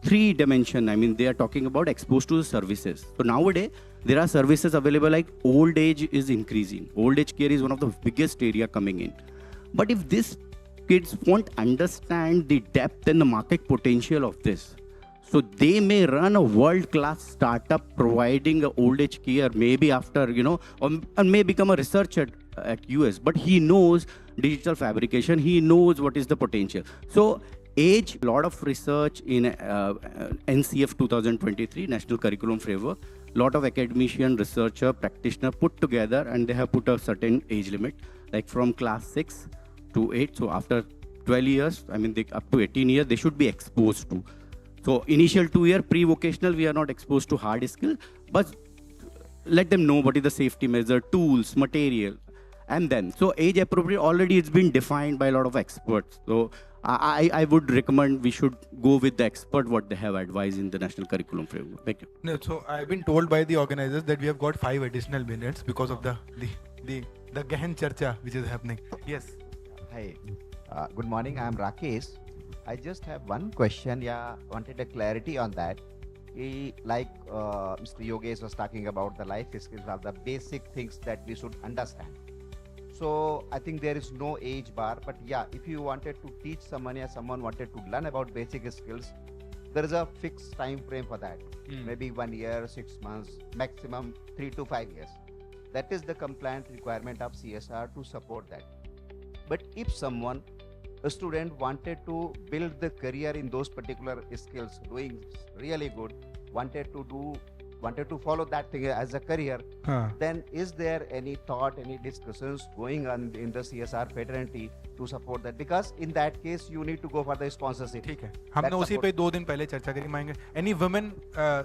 3 dimension. I mean, they are talking about exposed to the services. So nowadays, there are services available like old age is increasing. Old age care is one of the biggest area coming in. But if this kids won't understand the depth and the market potential of this, so they may run a world-class startup providing old age care maybe after, or may become a researcher at US, but he knows digital fabrication, he knows what is the potential. So age, lot of research in NCF 2023, National Curriculum Framework, lot of academician, researcher, practitioner put together, and they have put a certain age limit, like from class 6 to 8. So after 12 years, I mean, up to 18 years, they should be exposed to. So initial 2 year pre-vocational, we are not exposed to hard skill, but let them know what is the safety measure, tools, material, and then. So age appropriate, already it's been defined by a lot of experts. So I would recommend we should go with the expert what they have advised in the National Curriculum Framework. Thank you. No, so I've been told by the organizers that we have got 5 additional minutes because of the Gahan Charcha which is happening. Yes. Hi, good morning. I am Rakesh. I just have one question. Yeah, wanted a clarity on that. Like Mr. Yogesh was talking about, the life skills are the basic things that we should understand. So I think there is no age bar, but yeah, if you wanted to teach someone or someone wanted to learn about basic skills, there is a fixed time frame for that. Maybe 1 year, 6 months, maximum 3 to 5 years. That is the compliant requirement of CSR to support that. But if a student wanted to build the career in those particular skills, doing really good, wanted to follow that thing as a career, then is there any thought, any discussions going on in the CSR fraternity to support that? Because in that case, you need to go for the sponsorship. ठीक है, हमने उसी पे 2 दिन पहले चर्चा करी मांगे. Any women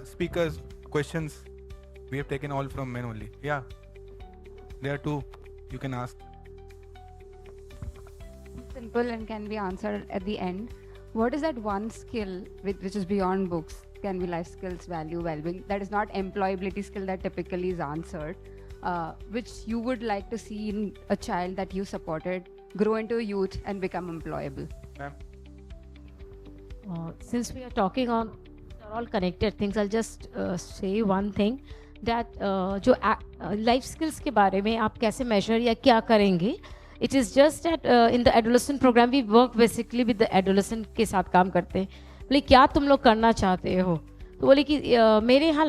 speakers questions? We have taken all from men only. Yeah, there are 2. You can ask. Simple and can be answered at the end. What is that one skill which is beyond books, can be life skills, value, well-being, that is not employability skill that typically is answered, which you would like to see in a child that you supported grow into a youth and become employable? Ma'am. Since we are talking on all connected things, I'll just say one thing, that जो life skills के बारे में आप कैसे measure या क्या करेंगे, it is just that in the adolescent program we work basically with the adolescent के साथ काम करते हैं. बोले क्या तुम लोग करना चाहते हो, तो बोले कि मेरे यहाँ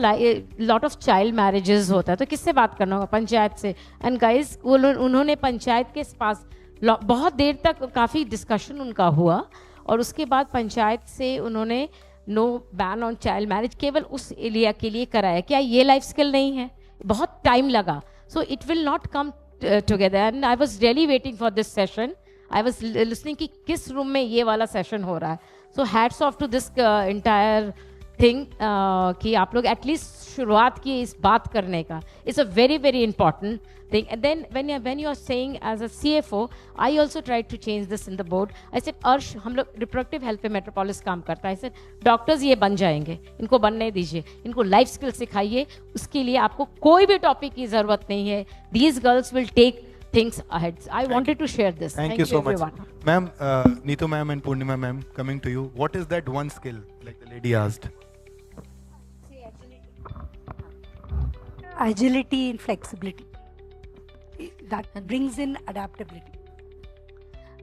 लॉट ऑफ चाइल्ड मैरिजेस होता है, तो किससे बात करना होगा, पंचायत से. एंड गाइस उन्होंने पंचायत के पास बहुत देर तक काफ़ी डिस्कशन उनका हुआ, और उसके बाद पंचायत से उन्होंने no ban on child marriage केवल उस एरिया के लिए कराया. क्या ये लाइफ स्किल नहीं है? बहुत टाइम लगा. So it will not come together, and I was really waiting for this session. I was listening कि किस रूम में ये वाला सेशन हो रहा है. So hats off to this entire thing कि आप लोग एटलीस्ट शुरुआत की इस बात करने का. It's a very very important thing. And then when you are saying as a CFO, I also tried to change this in the board. I said अर्श हम लोग रिप्रोडक्टिव हेल्थ पे मेट्रोपोलिस काम करता है. I said डॉक्टर्स ये बन जाएंगे, इनको बनने दीजिए, इनको लाइफ स्किल सिखाइए, उसके लिए आपको कोई भी टॉपिक की जरूरत नहीं है. These girls will take things ahead. I wanted to share this. Thank you so much, ma'am. Neetu ma'am and Purnima ma'am, coming to you. What is that one skill, like the lady asked? Agility and flexibility. that brings in adaptability?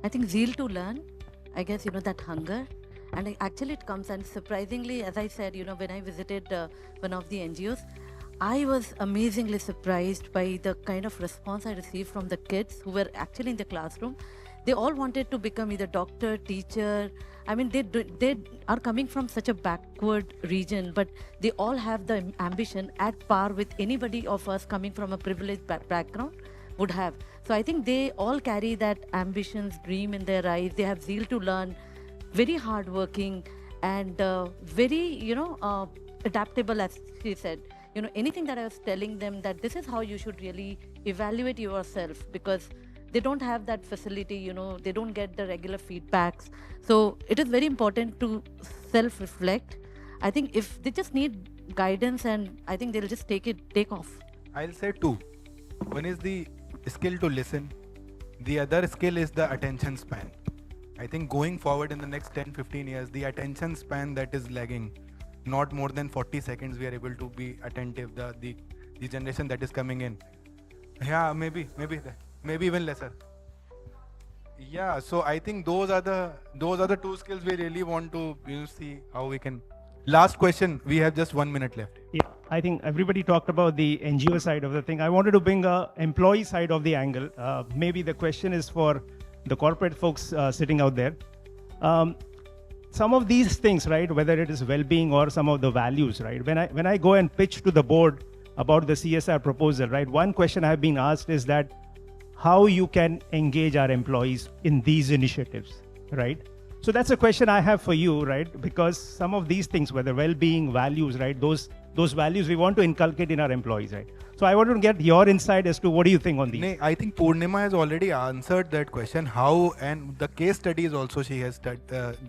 I think zeal to learn, I guess, that hunger. And actually it comes, and surprisingly, as I said, when I visited one of the NGOs, I was amazingly surprised by the kind of response I received from the kids who were actually in the classroom. They all wanted to become either doctor, teacher. I mean, they are coming from such a backward region, but they all have the ambition at par with anybody of us coming from a privileged background would have. So I think they all carry that ambitions, dream in their eyes. They have zeal to learn, very hardworking, and very, adaptable, as she said. Anything that I was telling them, that this is how you should really evaluate yourself, because they don't have that facility, they don't get the regular feedbacks. So it is very important to self-reflect. I think if they just need guidance, and I think they'll just take off. I'll say two. One is the skill to listen. The other skill is the attention span. I think going forward in the next 10-15 years, the attention span that is lagging, not more than 40 seconds we are able to be attentive, the generation that is coming in. Yeah, maybe even lesser. Yeah, so I think those are the two skills we really want to see how we can. Last question, we have just 1 minute left. Yeah, I think everybody talked about the NGO side of the thing. I wanted to bring a employee side of the angle. Maybe the question is for the corporate folks sitting out there. Some of these things, right, whether it is well-being or some of the values, right, when I go and pitch to the board about the CSR proposal, right, one question I have been asked is that how you can engage our employees in these initiatives, right? So that's a question I have for you, right? Because some of these things, whether well-being, values, right, those values we want to inculcate in our employees, right? So I want to get your insight as to what do you think on these? I think Purnima has already answered that question. How, and the case studies also she has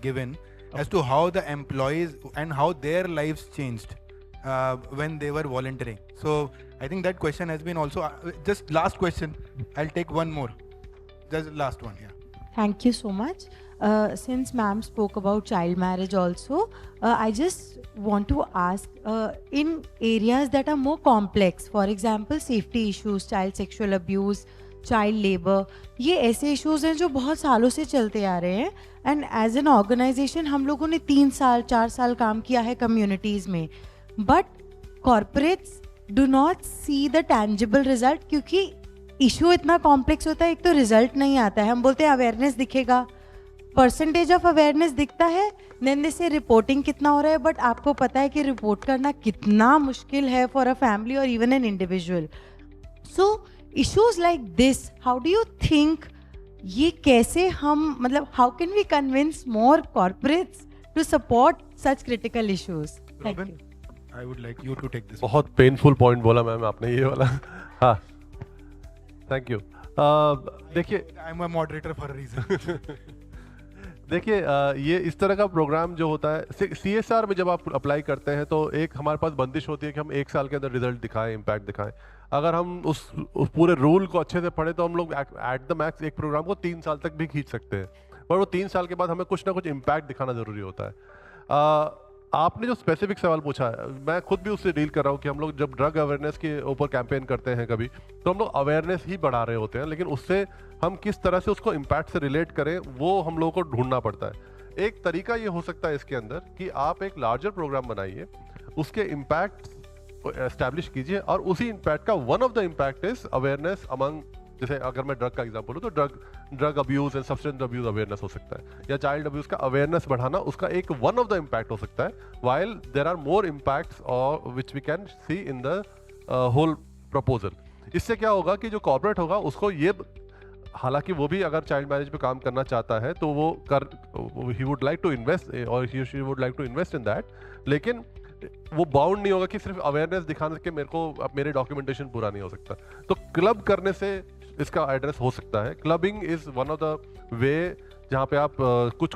given as to how the employees and how their lives changed when they were volunteering. So I think that question has been also, just last question, I'll take one more. Just last one, yeah. Thank you so much. Since ma'am spoke about child marriage also, I just want to ask, in areas that are more complex, for example, safety issues, child sexual abuse, child labor, ये ऐसे issues हैं जो बहुत सालों से चलते आ रहे हैं, and as an organization हम लोगों ने 3 साल 4 साल काम किया है communities में, but corporates do not see the tangible result क्योंकि issue इतना complex होता है, एक तो result नहीं आता है. हम बोलते हैं awareness दिखेगा, परसेंटेज ऑफ अवेयरनेस दिखता है, देन से रिपोर्टिंग कितना हो रहा है, बट आपको पता है कि रिपोर्ट करना कितना मुश्किल है फॉर अ फैमिली और even an individual. So issues like this, how do you think ये कैसे हम, मतलब how can we convince more corporates to support such critical issues? Robin, I would like you to take this. बहुत painful point बोला ma'am आपने ये वाला. हाँ, थैंक यू. देखिए, I am a moderator for a reason. देखिए, ये इस तरह का प्रोग्राम जो होता है CSR में जब आप अप्लाई करते हैं तो एक हमारे पास बंदिश होती है कि हम 1 साल के अंदर रिजल्ट दिखाएं, इम्पैक्ट दिखाएं. अगर हम उस पूरे रूल को अच्छे से पढ़े तो हम लोग एट द मैक्स एक प्रोग्राम को 3 साल तक भी खींच सकते हैं, पर वो 3 साल के बाद हमें कुछ ना कुछ इम्पैक्ट दिखाना ज़रूरी होता है. आपने जो स्पेसिफिक सवाल पूछा है, मैं खुद भी उससे डील कर रहा हूँ कि हम लोग जब ड्रग अवेयरनेस के ऊपर कैंपेन करते हैं कभी, तो हम लोग अवेयरनेस ही बढ़ा रहे होते हैं, लेकिन उससे हम किस तरह से उसको इम्पैक्ट से रिलेट करें वो हम लोगों को ढूंढना पड़ता है. एक तरीका ये हो सकता है इसके अंदर कि आप एक लार्जर प्रोग्राम बनाइए, उसके इम्पैक्ट को एस्टैब्लिश कीजिए, और उसी इम्पैक्ट का one of the impact is awareness among, जैसे अगर मैं ड्रग का एग्जांपल लूँ तो drug abuse and substance abuse awareness हो सकता है, या चाइल्ड अब्यूज का अवेयरनेस बढ़ाना उसका एक वन ऑफ द इम्पैक्ट हो सकता है, while there are more impacts और which we can see in the whole proposal. इससे क्या होगा कि जो कॉर्पोरेट होगा उसको ये, हालांकि वो भी अगर चाइल्ड मैरिज पे काम करना चाहता है तो वो he would like to invest और he would like to invest in that, लेकिन वो बाउंड नहीं होगा कि सिर्फ अवेयरनेस दिखाने के मेरे को अब मेरे डॉक्यूमेंटेशन पूरा नहीं हो सकता. तो क्लब करने से इसका एड्रेस हो सकता है. Clubbing is one of the way जहाँ पे आप कुछ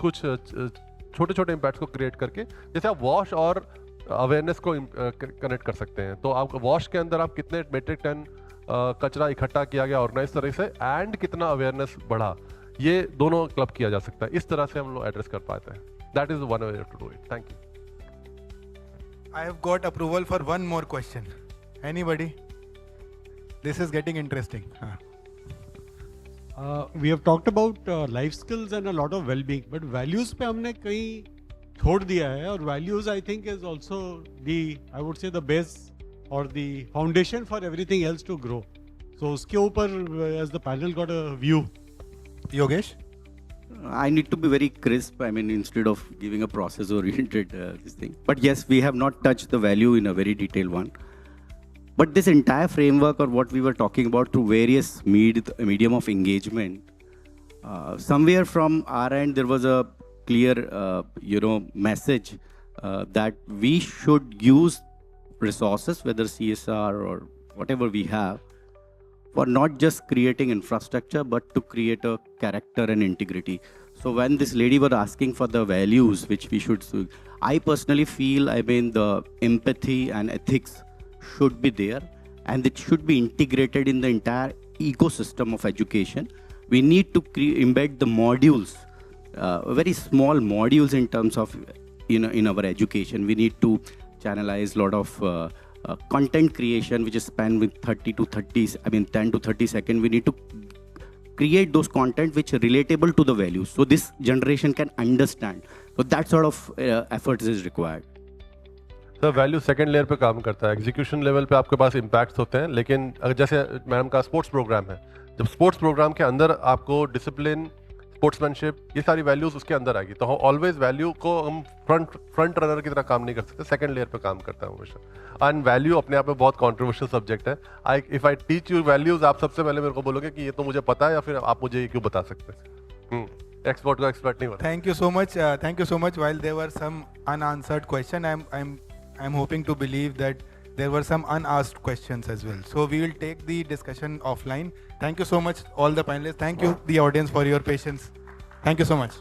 छोटे छोटे इम्पैक्ट्स को क्रिएट करके, जैसे आप वॉश और अवेयरनेस को कनेक्ट कर सकते हैं. तो आप वॉश के अंदर आप कितने मेट्रिक टन कचरा इकट्ठा किया गया ऑर्गेनाइज तरह से, एंड कितना अवेयरनेस बढ़ा, ये दोनों क्लब किया जा सकता है. इस तरह से हम लोग एड्रेस कर पाते हैं. That is one way to do it. Thank you. I have got approval for one more question. Anybody? This is getting interesting. We have talked about life skills and a lot of well-being, but values पे हमने कहीं छोड़ दिया है, और values I think is also I would say the base or the foundation for everything else to grow. So उसके ऊपर as the panel got a view. Yogesh? I need to be very crisp, I mean, instead of giving a process-oriented this thing. But yes, we have not touched the value in a very detailed one. But this entire framework, or what we were talking about through various medium of engagement, somewhere from our end, there was a clear, message that we should use resources, whether CSR or whatever we have, for not just creating infrastructure, but to create a character and integrity. So when this lady was asking for the values which we should, I personally feel, I mean, the empathy and ethics should be there, and it should be integrated in the entire ecosystem of education. We need to embed the modules, very small modules in terms of, in our education. We need to channelize a lot of content creation, which is spanned with 10 to 30 seconds. We need to create those content which are relatable to the values, so this generation can understand. So that sort of efforts is required. Sir value second layer पे काम करता है, execution level पे आपके पास impacts होते हैं, लेकिन अगर जैसे मैडम का स्पोर्ट्स प्रोग्राम है, जब स्पोर्ट्स प्रोग्राम के अंदर आपको डिसिप्लिन, स्पोर्ट्समैनशिप, ये सारी वैल्यूज उसके अंदर आएगी, तो ऑलवेज वैल्यू को हम फ्रंट रनर की तरह काम नहीं कर सकते, सेकंड लेयर पे काम करता है हमेशा। एंड वैल्यू अपने आप में बहुत कॉन्ट्रोवर्शियल सब्जेक्ट है। If I teach you values, आप सबसे पहले मेरे को बोलोगे कि ये तो मुझे पता है, या फिर आप मुझे ये क्यों बता सकते हैं? एक्सपर्ट को एक्सपर्ट नहीं होता। Thank you so much. While there were some unanswered questions, I'm hoping to believe that there were some unasked questions as well. So we will take the discussion offline. Thank you so much, all the panelists. Thank you, the audience, for your patience. Thank you so much.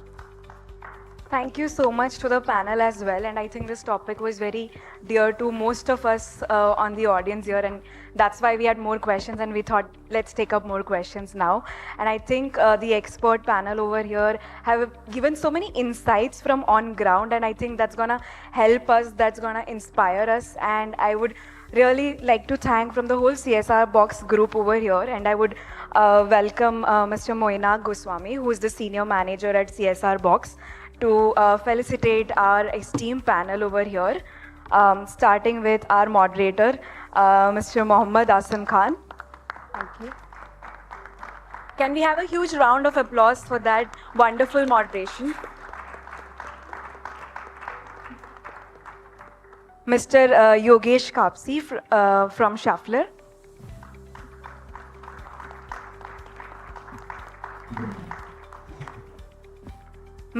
Thank you so much to the panel as well, and I think this topic was very dear to most of us on the audience here, and that's why we had more questions, and we thought let's take up more questions now. And I think the expert panel over here have given so many insights from on ground, and I think that's gonna help us, that's gonna inspire us, and I would really like to thank from the whole CSR Box group over here, and I would welcome Mr. Moinag Goswami, who is the senior manager at CSR Box, to felicitate our esteemed panel over here, starting with our moderator, Mr. Mohammad Asim Khan. Thank you. Can we have a huge round of applause for that wonderful moderation? Mr. Yogesh Kapsi from Schaeffler.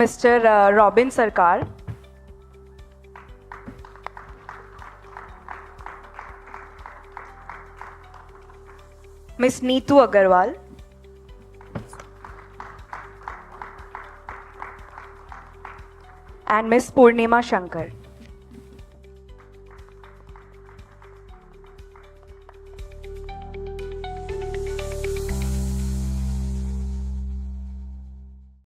Mr. Robin Sarkar. Ms. Neetu Agarwal. And Ms. Purnima Shankar.